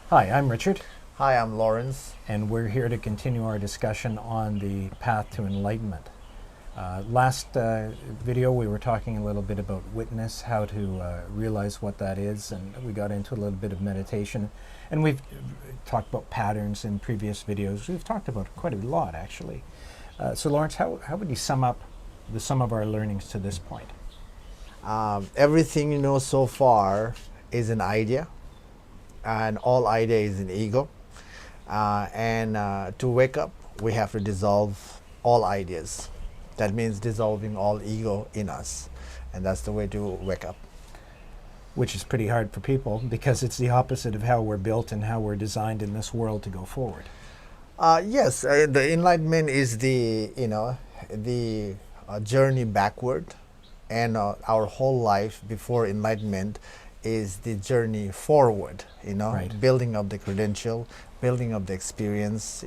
Hi, I'm Richard, Hi, I'm Lawrence. and we're here to continue our discussion on the path to enlightenment. Last video, we were talking a little bit about witness, how to realize what that is, and we got into a little bit of meditation. And we've talked about patterns in previous videos. We've talked about quite a lot, actually. So, Lawrence, how would you sum up the sum of our learnings to this point? Everything you know so far is an idea, and all idea is an ego. To wake up, we have to dissolve all ideas. That means dissolving all ego in us, and that's the way to wake up. Which is pretty hard for people because it's the opposite of how we're built and how we're designed in this world to go forward. Yes, the enlightenment is the journey backward, and our whole life before enlightenment is the journey forward. Right. Building up the credential, building up the experience.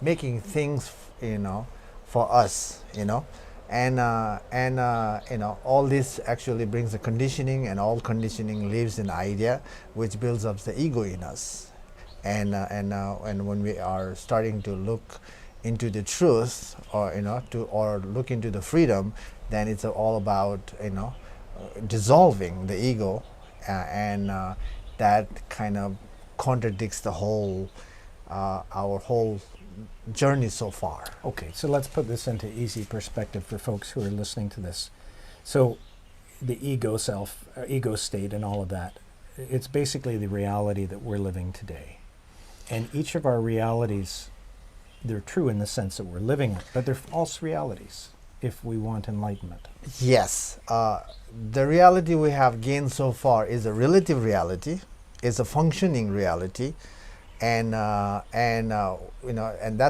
Making things for us. All this actually brings a conditioning, and all conditioning lives in idea, which builds up the ego in us. And when we are starting to look into the truth, or look into the freedom, then it's all about dissolving the ego, and that kind of contradicts the whole our whole journey so far. Okay, so let's put this into easy perspective for folks who are listening to this. So the ego self, ego state and all of that, it's basically the reality that we're living today. And each of our realities, they're true in the sense that we're living it, but they're false realities if we want enlightenment. Yes, the reality we have gained so far is a relative reality, is a functioning reality, and that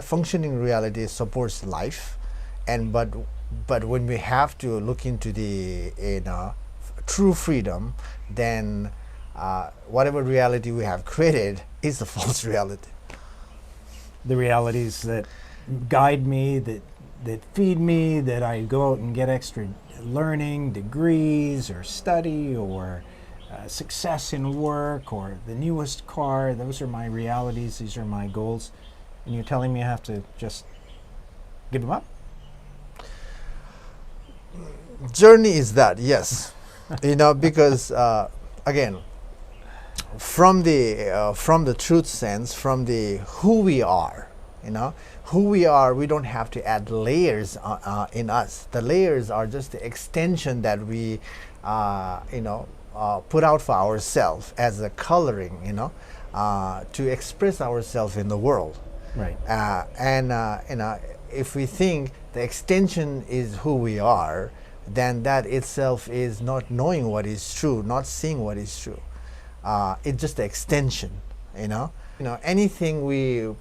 functioning reality supports life, but when we have to look into the true freedom, then whatever reality we have created is a false reality. The realities that guide me, that feed me, that I go out and get extra learning, degrees, or study, or success in work, or the newest car, those are my realities, these are my goals. And you're telling me I have to just give them up? Journey is that, yes. Because again, from the truth sense, from the who we are, we don't have to add layers in us. The layers are just the extension that we put out for ourselves as a coloring, to express ourselves in the world. Right. If we think the extension is who we are, then that itself is not knowing what is true, not seeing what is true. It's just the extension. Anything we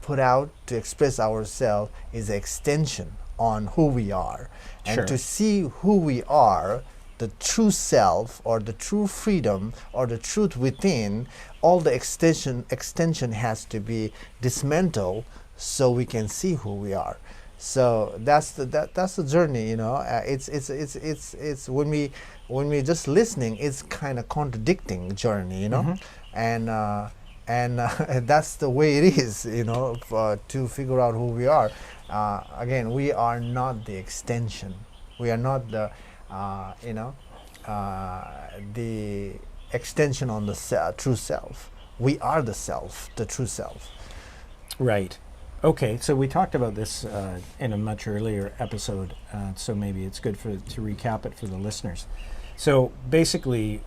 put out to express ourselves is an extension on who we are. And Sure. to see who we are, the true self, or the true freedom, or the truth within, all the extension has to be dismantled so we can see who we are. So that's the journey. It's when we just listening, it's kind of contradicting journey. And that's the way it is. To figure out who we are. Again, we are not the extension. We are not the the extension on the true self. We are the self, the true self. Right. Okay, so we talked about this in a much earlier episode, so maybe it's good to recap it for the listeners. So basically,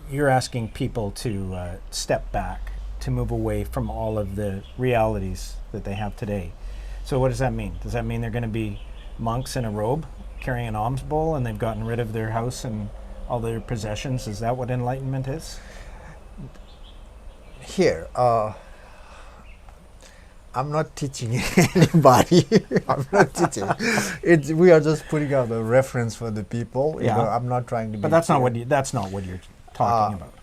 you're asking people to step back, to move away from all of the realities that they have today. So what does that mean? Does that mean they're going to be monks in a robe, carrying an alms bowl, and they've gotten rid of their house and all their possessions? Is that what enlightenment is? Here, I'm not teaching anybody. I'm not teaching. We are just putting out a reference for the people. Yeah. I'm not trying to be. But that's not what you're talking about.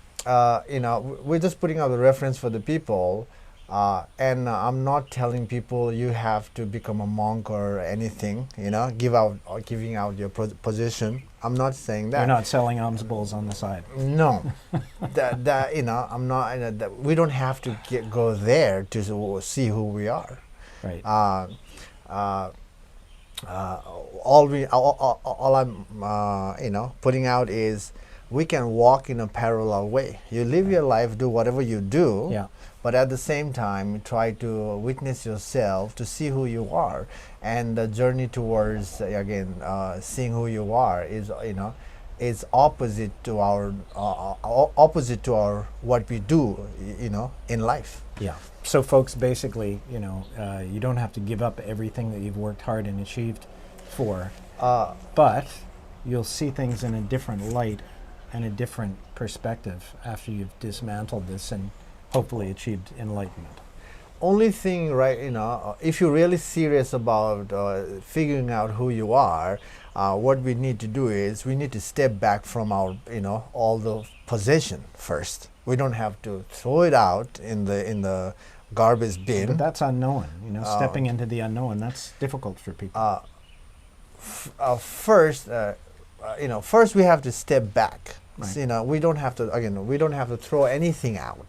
We're just putting out a reference for the people. And I'm not telling people you have to become a monk or anything, giving out your position. I'm not saying You're that. not selling alms bowls on the side. No, I'm not. We don't have to go there to see who we are. Right. Uh, uh, all I'm putting out is we can walk in a parallel way. You live your life, do whatever you do, Yeah. but at the same time try to witness yourself to see who you are, and the journey towards seeing who you are is opposite to our what we do in life. Yeah. So, folks, basically, you don't have to give up everything that you've worked hard and achieved for, but you'll see things in a different light and a different perspective after you've dismantled this and hopefully achieved enlightenment. Only thing, right, if you're really serious about figuring out who you are, what we need to do is we need to step back from our, all the possession first. We don't have to throw it out in the garbage bin. But that's unknown. Stepping into the unknown, that's difficult for people. First we have to step back. Right. So, we don't have to throw anything out.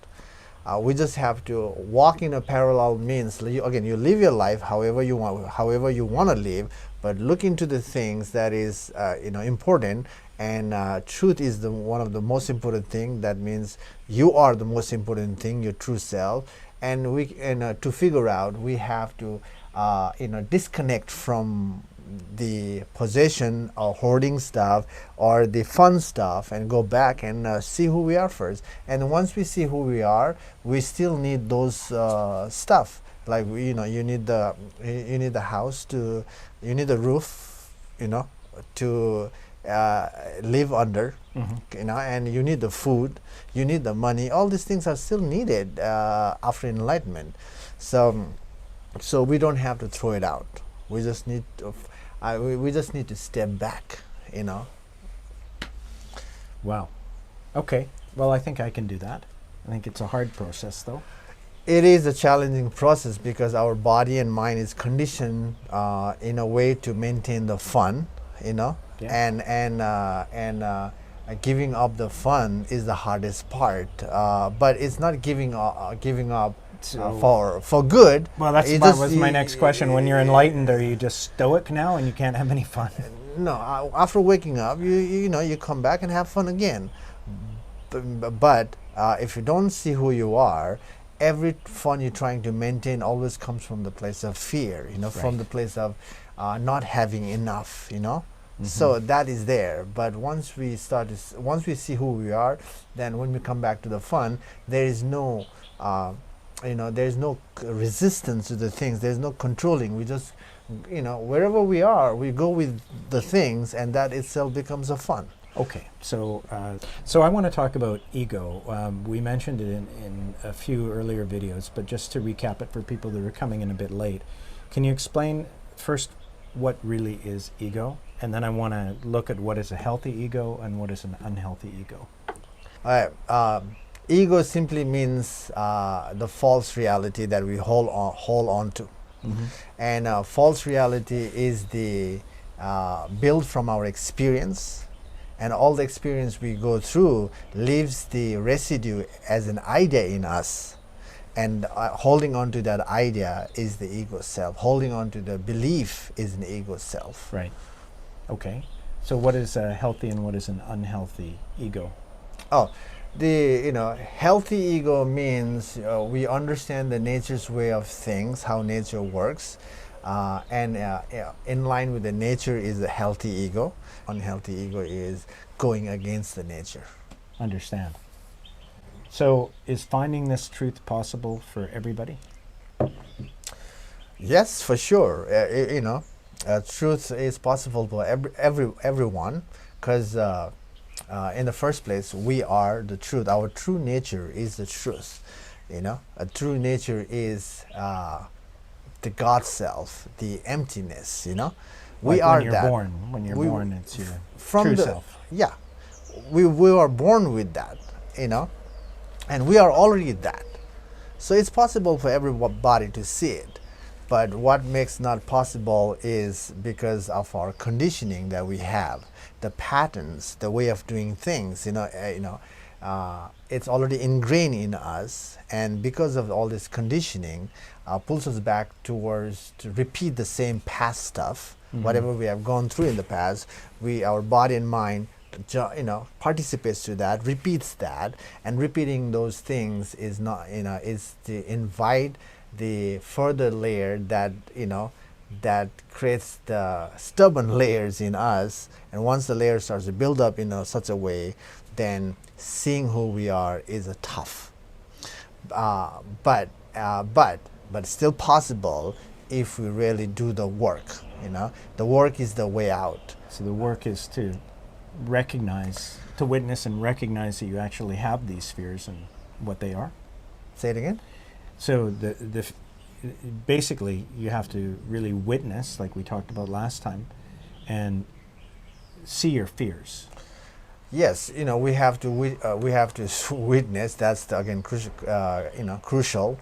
We just have to walk in a parallel means. You live your life however you want to live, but look into the things that is important. And truth is one of the most important thing. That means you are the most important thing, your true self. And to figure out, we have to disconnect from the possession or hoarding stuff or the fun stuff and go back and see who we are first. And once we see who we are, we still need those stuff. Like you need the house you need the roof, to live under, and you need the food, you need the money. All these things are still needed after enlightenment. So we don't have to throw it out. We just need to. We just need to step back, Wow. Okay. Well, I think I can do that. I think it's a hard process, though. It is a challenging process because our body and mind is conditioned in a way to maintain the fun, Yeah. and giving up the fun is the hardest part. But it's not giving up for good. Well, that was my next question. When you're enlightened, are you just stoic now and you can't have any fun? No, after waking up, you come back and have fun again. But if you don't see who you are, every fun you're trying to maintain always comes from the place of fear. From the place of not having enough. So that is there. But once we see who we are, then when we come back to the fun, there is no. There's no resistance to the things. There's no controlling. We just, wherever we are, we go with the things, and that itself becomes a fun. Okay, so I want to talk about ego. We mentioned it in a few earlier videos, but just to recap it for people that are coming in a bit late, can you explain first what really is ego? And then I want to look at what is a healthy ego and what is an unhealthy ego. All right. Ego simply means the false reality that we hold on to. And false reality is the built from our experience, and all the experience we go through leaves the residue as an idea in us, and holding on to that idea is the ego self. Holding on to the belief is an ego self. Right. Okay. So what is a healthy and what is an unhealthy ego? The healthy ego means we understand the nature's way of things, how nature works, and in line with the nature is the healthy ego. Unhealthy ego is going against the nature. Understand. So is finding this truth possible for everybody? Yes, for sure. Truth is possible for everyone, because in the first place, we are the truth. Our true nature is the truth. A true nature is the God self, the emptiness. We are that. When you're born, it's your from true the self. Yeah, we are born with that. And we are already that. So it's possible for everybody to see it. But what makes not possible is because of our conditioning that we have, the patterns, the way of doing things. It's already ingrained in us, and because of all this conditioning, pulls us back towards to repeat the same past stuff, whatever we have gone through in the past. Our body and mind, participates to that, repeats that, and repeating those things is not, is to invite the further layer that that creates the stubborn layers in us. And once the layer starts to build up in such a way, then seeing who we are is a tough, but still possible if we really do the work. The work is the way out. So the work is to recognize, to witness and recognize that you actually have these fears and what they are. Say it again. So basically you have to really witness, like we talked about last time, and see your fears. Yes, we have to witness. That's again crucial.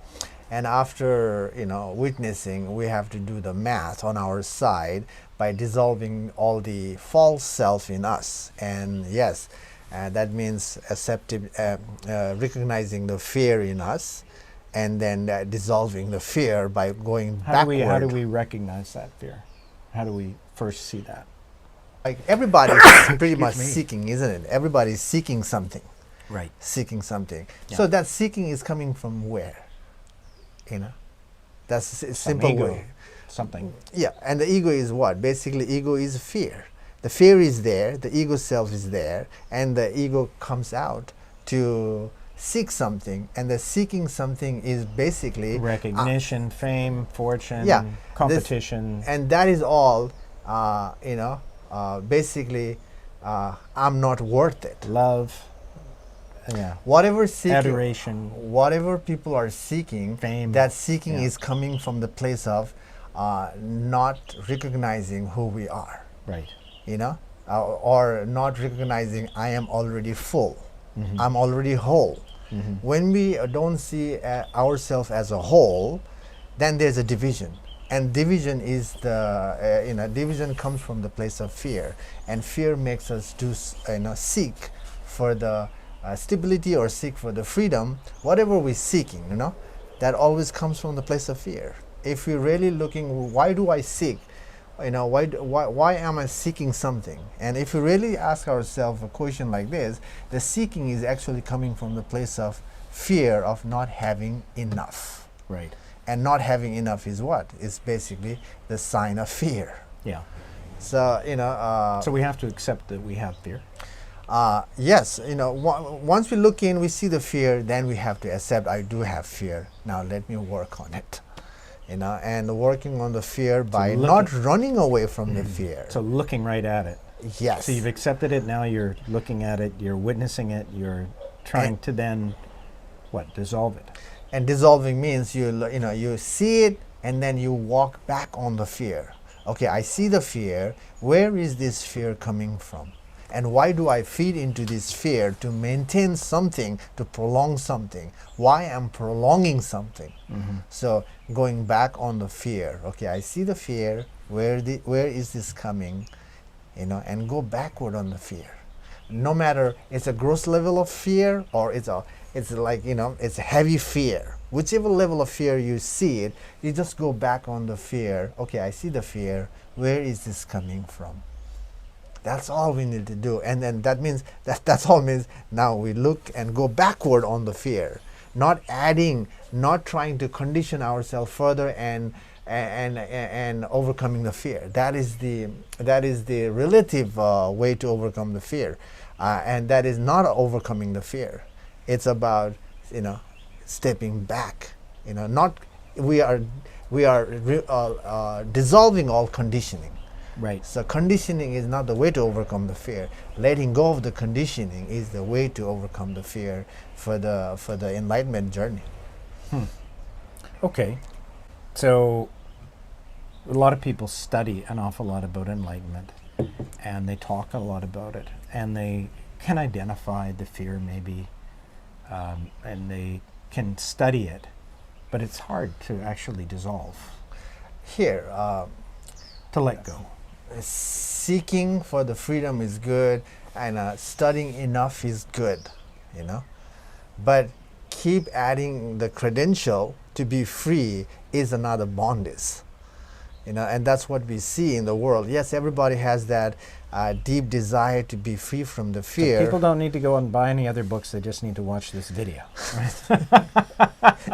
And after witnessing, we have to do the math on our side by dissolving all the false self in us. And yes, that means recognizing the fear in us, and then dissolving the fear by going backward. How do we recognize that fear? How do we first see that? Like everybody is pretty much seeking, isn't it? Everybody's seeking something. Right. Seeking something. Yeah. So that seeking is coming from where? That's a simple ego, way. Something. Yeah, and the ego is what? Basically, ego is fear. The fear is there, the ego self is there, and the ego comes out to seek something, and the seeking something is basically recognition, fame, fortune, competition. And that is all, basically, I'm not worth it. Love. Yeah. Whatever seeking, adoration, whatever people are seeking, fame, that seeking is coming from the place of not recognizing who we are. Right. Or not recognizing I am already full, I'm already whole. When we don't see ourselves as a whole, then there's a division. And division is division comes from the place of fear, and fear makes us seek for the stability or seek for the freedom. Whatever we're seeking, that always comes from the place of fear. If we're really looking, why do I seek? Why am I seeking something? And if we really ask ourselves a question like this, the seeking is actually coming from the place of fear of not having enough. Right. And not having enough is what? It's basically the sign of fear. Yeah. So, so we have to accept that we have fear. Yes, once we look in, we see the fear, then we have to accept I do have fear. Now let me work on it. And working on the fear by not running away from the fear. So looking right at it. Yes. So you've accepted it, now you're looking at it, you're witnessing it, you're trying to then, dissolve it. And dissolving means you see it and then you walk back on the fear. Okay, I see the fear. Where is this fear coming from? And why do I feed into this fear to maintain something, to prolong something? Why am prolonging something? So going back on the fear. Okay, I see the fear. Where is this coming? And go backward on the fear. No matter it's a gross level of fear or it's a heavy fear. Whichever level of fear you see it, you just go back on the fear. Okay, I see the fear. Where is this coming from? That's all we need to do. And then that's all means now we look and go backward on the fear. Not adding, not trying to condition ourselves further and overcoming the fear. That is the relative way to overcome the fear. And that is not overcoming the fear. It's about stepping back. We are dissolving all conditioning. Right. So conditioning is not the way to overcome the fear. Letting go of the conditioning is the way to overcome the fear for the enlightenment journey. Okay. So a lot of people study an awful lot about enlightenment, and they talk a lot about it, and they can identify the fear maybe, and they can study it. but it's hard to actually dissolve, Here, to let go. seeking for the freedom is good, and studying enough is good, you know. But keep adding the credential to be free is another bondage, you know, and that's what we see in the world. Yes, everybody has that deep desire to be free from the So fear. people don't need to go and buy any other books, they just need to watch this video.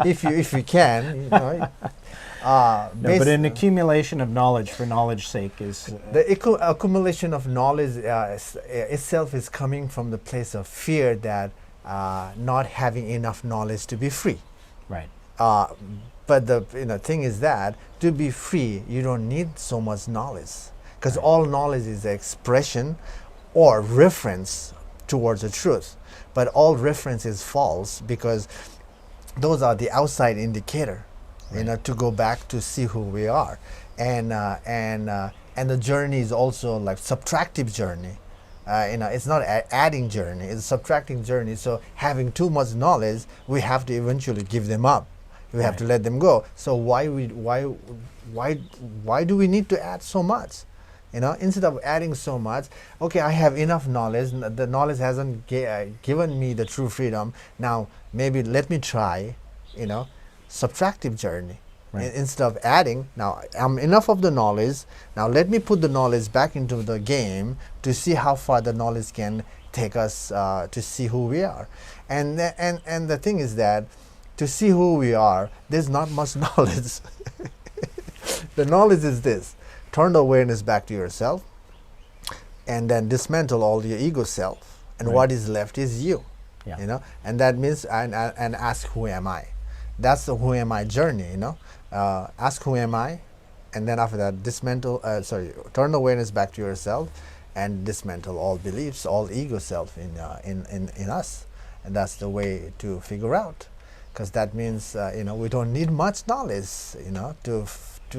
if you can, you know. No, but an accumulation of knowledge for knowledge's sake is... The accumulation of knowledge itself is coming from the place of fear that not having enough knowledge to be free. right. But the thing is that to be free, you don't need so much knowledge, because Right. all knowledge is an expression or reference towards the truth. But all reference is false, because those are the outside indicator, you know, to go back to see who we are, and the journey is also like subtractive journey. It's not adding journey; it's a subtracting journey. So having too much knowledge, we have to eventually give them up. We have to let them go. So why do we need to add so much? You know, instead of adding so much, okay, I have enough knowledge. The knowledge hasn't given me the true freedom. Now maybe let me try, you know, subtractive journey. Right. Instead of adding, now I'm enough of the knowledge. Now let me put the knowledge back into the game to see how far the knowledge can take us to see who we are. And the thing is that to see who we are, there's not much knowledge. The knowledge is this: turn the awareness back to yourself, and then dismantle all your ego self, and Right. what is left is you. Yeah. You know, and that means and ask, who am I? That's the who am I journey. You know, ask who am I, and then after that turn the awareness back to yourself, and dismantle all beliefs, all ego self in us, and that's the way to figure out, because that means we don't need much knowledge, you know, to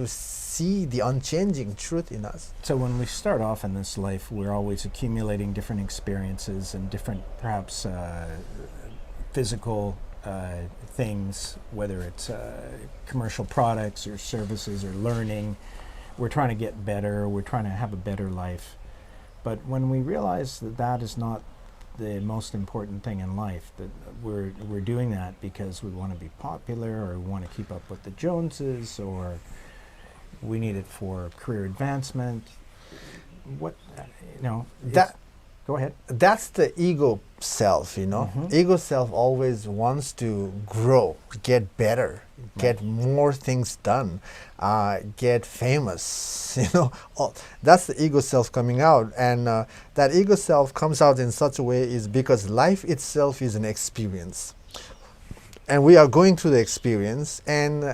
see the unchanging truth in us. So when we start off in this life, we're always accumulating different experiences and different, perhaps, physical things, whether it's commercial products or services or learning. We're trying to get better, we're trying to have a better life. But when we realize that that is not the most important thing in life, that we're doing that because we want to be popular, or we want to keep up with the Joneses, or we need it for career advancement. What, go ahead. That's the ego self, you know. Mhm. Ego self always wants to grow, get better, get more things done, get famous, you know. That's the ego self coming out, and that ego self comes out in such a way is because life itself is an experience, and we are going through the experience, and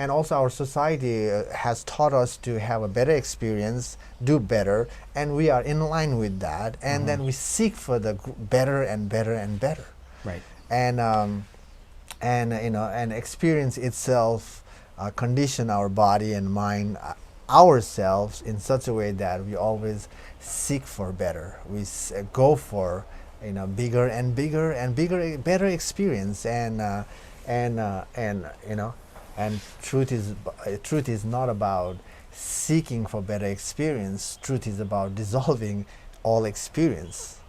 also our society has taught us to have a better experience, do better, and we are in line with that, and then we seek for the better and better and better. Right. And experience itself condition our body and mind, ourselves, in such a way that we always seek for better. We go for bigger and bigger and bigger, better experience, and truth is not about seeking for better experience. Truth is about dissolving all experience.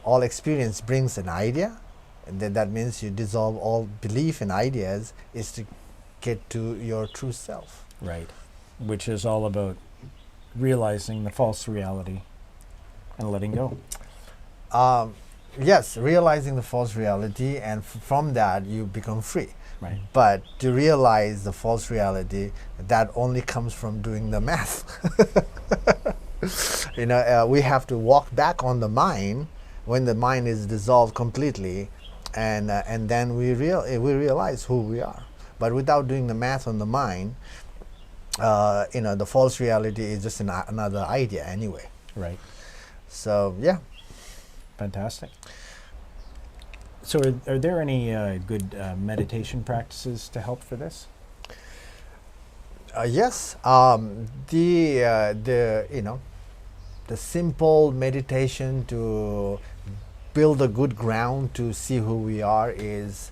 All experience brings an idea, and then that means you dissolve all belief in ideas is to get to your true self. Right. Which is all about realizing the false reality and letting go. Yes, realizing the false reality, and from that you become free. Right. But to realize the false reality, that only comes from doing the math. We have to walk back on the mind when the mind is dissolved completely, and then we realize who we are. But without doing the math on the mind, the false reality is just another idea anyway. Right. So yeah. Fantastic. So are there any good meditation practices to help for this? Yes. The simple meditation to build a good ground to see who we are is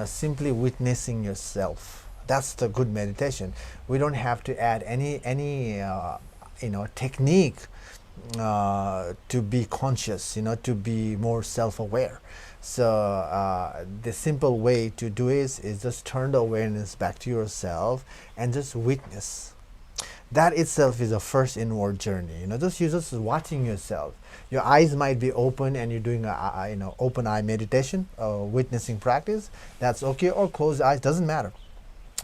simply witnessing yourself. That's the good meditation. We don't have to add any technique to be conscious, to be more self-aware. So the simple way to do is just turn the awareness back to yourself and just witness. That itself is a first inward journey. You're just watching yourself. Your eyes might be open and you're doing a open eye meditation, witnessing practice. That's okay, or closed eyes, doesn't matter.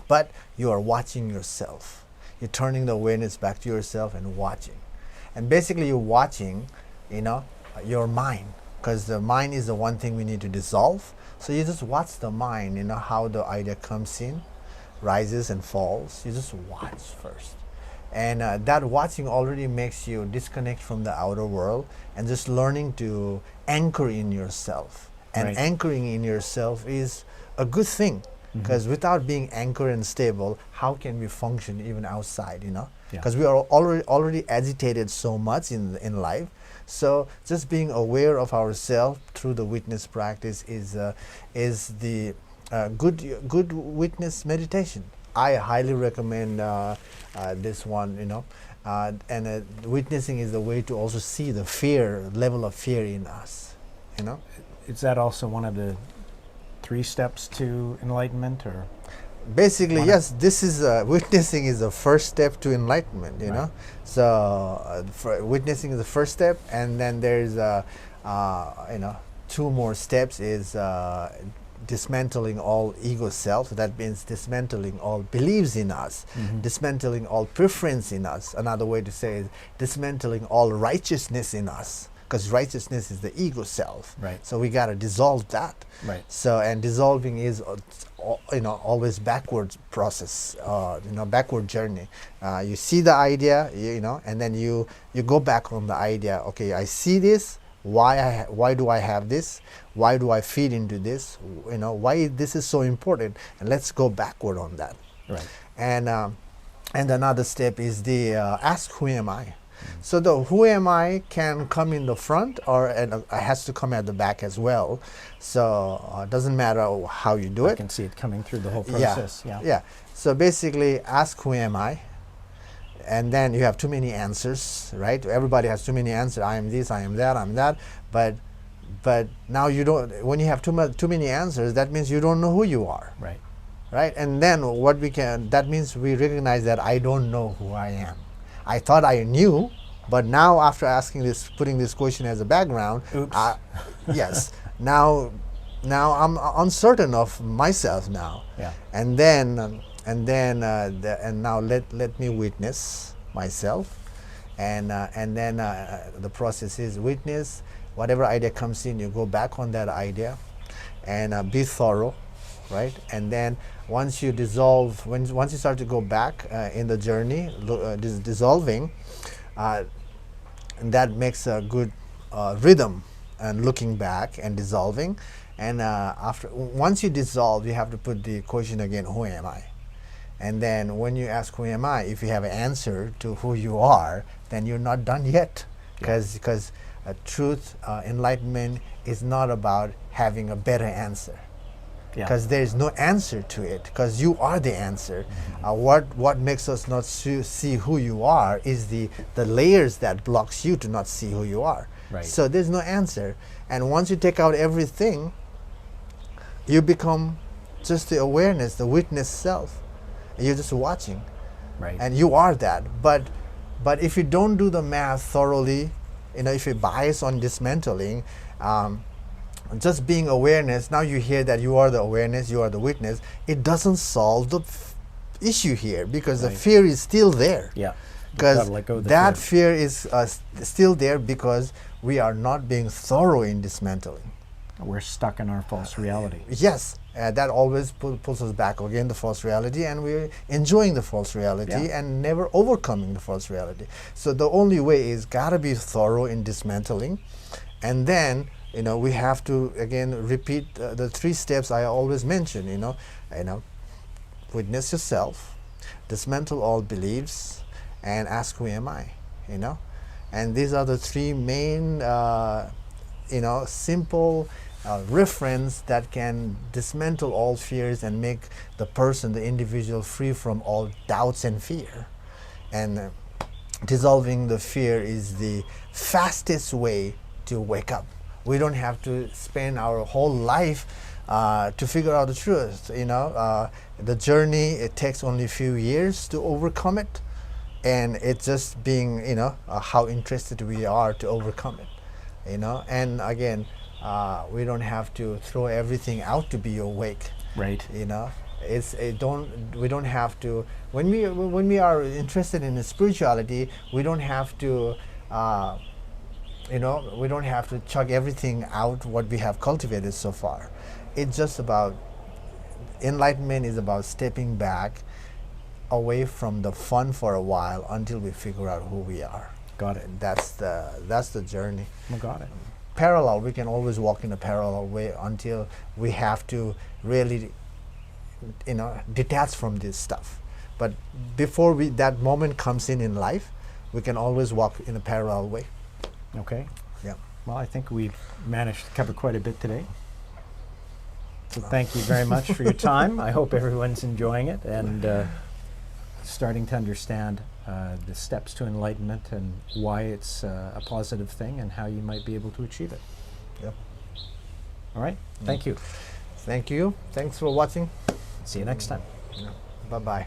But you are watching yourself. You're turning the awareness back to yourself and watching. And basically you're watching, your mind, because the mind is the one thing we need to dissolve. So you just watch the mind, how the idea comes in, rises and falls. You just watch first. And that watching already makes you disconnect from the outer world and just learning to anchor in yourself. And Right. anchoring in yourself is a good thing, because without being anchored and stable, how can we function even outside, Yeah. Because we are already agitated so much in life. So just being aware of ourselves through the witness practice is the good witness meditation. I highly recommend this one, and witnessing is the way to also see the level of fear in us, Is that also one of the 3 steps to enlightenment, or? Basically, Wanna- yes, this is witnessing is the first step to enlightenment, Right. So witnessing is the first step, and then there's 2 more steps is dismantling all ego self. That means dismantling all beliefs in us, dismantling all preference in us. Another way to say is dismantling all righteousness in us, because righteousness is the ego self. Right. So we got to dissolve that. Right. So, and dissolving is always backwards process, backward journey. You see the idea, and then you go back on the idea. Okay, I see this. Why do I have this? Why do I feed into this? Why this is so important? And let's go backward on that. Right. And another step is the ask, who am I? So the who am I can come in the front, or has to come at the back as well. So it doesn't matter how you do I it. can see it coming through the whole process. Yeah. Yeah. So basically, ask who am I, and then you have too many answers, right? Everybody has too many answers. I am this, I am that, I'm that. But now you don't. When you have too many answers, that means you don't know who you are, Right. right? And then that means we recognize that I don't know who I am. I thought I knew, but now after putting this question as a background, Oops. yes, now I'm uncertain of myself now. Yeah. And now let me witness myself, and then the process is witness. Whatever idea comes in, you go back on that idea, and be thorough, right? And then once you dissolve, once you start to go back in the journey, dissolving, and that makes a good rhythm, and looking back and dissolving. And once you dissolve, you have to put the question again, who am I? And then when you ask who am I, if you have an answer to who you are, then you're not done yet, because truth, enlightenment is not about having a better answer, because there is no answer to it, because you are the answer. What makes us not see who you are is the layers that blocks you to not see who you are. Right. So there's no answer, and once you take out everything, you become just the awareness, the witness self. You're just watching, Right. and you are that. But if you don't do the math thoroughly, if you bias on dismantling, just being awareness, now you hear that you are the awareness, you are the witness, it doesn't solve the issue here, because the Right. fear is still there. Yeah. Because Gotta let go of the that fear. fear is still there, because we are not being thorough in dismantling. We're stuck in our false reality. Yes, that always pulls us back again, the false reality, and we're enjoying the false reality and never overcoming the false reality. So the only way is gotta be thorough in dismantling, and then we have to again repeat the 3 steps I always mention. Witness yourself, dismantle all beliefs, and ask who am I. And these are the 3 main simple reference that can dismantle all fears and make the person, the individual, free from all doubts and fear. And dissolving the fear is the fastest way to wake up. We don't have to spend our whole life to figure out the truth. The journey, it takes only a few years to overcome it, and it's just being, how interested we are to overcome it. And again, we don't have to throw everything out to be awake. Right. We don't have to, when we are interested in spirituality, we don't have to we don't have to chug everything out what we have cultivated so far. It's just about, enlightenment is about stepping back away from the fun for a while until we figure out who we are. Got it. That's the journey. Well, got it. Parallel, we can always walk in a parallel way until we have to really detach from this stuff. But before that moment comes in life, we can always walk in a parallel way. Okay. Yeah. Well, I think we've managed to cover quite a bit today. So thank you very much for your time. I hope everyone's enjoying it and starting to understand the steps to enlightenment and why it's a positive thing and how you might be able to achieve it. Yep. All right. Thank you. Thank you. Thanks for watching. See you next time. Bye-bye.